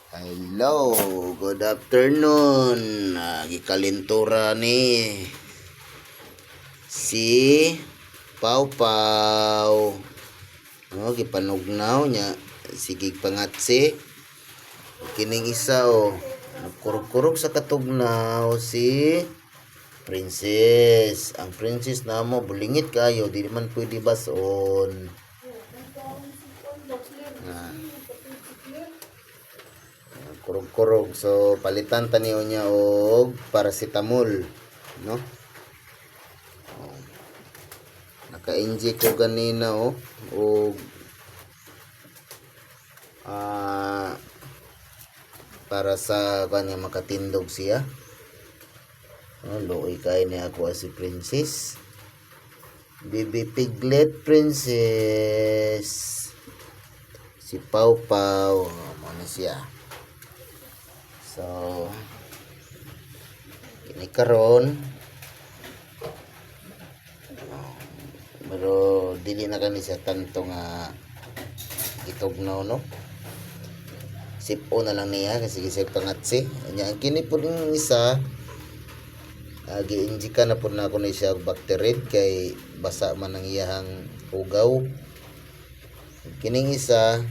Hello, good afternoon. Gikalintura ni si Pau Pau. No, gipanugnaw niya sige pangatsi. Kining isa nagkurog-kurog sa katugnaw si Princess. Ang princess namo bulingit kayo, di man pwede bason. Kurog-kurog, so palitan taniyo niya og paracetamol, no? Naka-inject ko ganina og para sa kanya makatindog siya. Luoy kay ni ako si Princess. Baby piglet princess. Si Pau Pau, mo ni siya. So, kini karon pero dili na kani siya tanto nga gitugnaw, no? Sipo na lang niya kasi gisig pangatsi. Anya kini pud yung isa gi-injika na pud na ako ni siya og bacterid kay basa man ang iyahang ugaw. Kining isa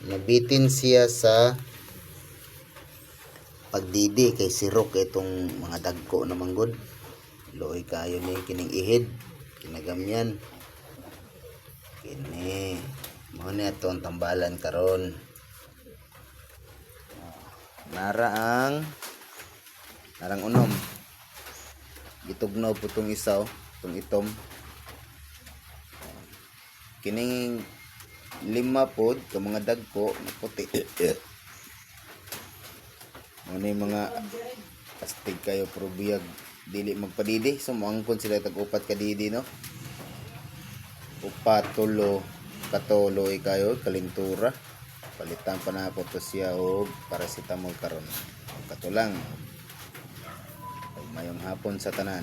nabitin siya sa pagdidi kay sirok itong mga dagko na manggod. Luoy kayo ni kining ihid kinagamyan. Kini mo ni atong tambalan karon. Narang unom. Gitugnaw po tong isa tong itom. Kining lima pod ka mga dagko na puti. Ano mga astig kayo probiyag dili magpadidi, so moangkon sila tag-upat ka didi, no? Upat, tulo, katuloy kayo kalintura. Palitan pa na po to siya og paracetamol karon. Katulang. Mayong hapon sa tanan.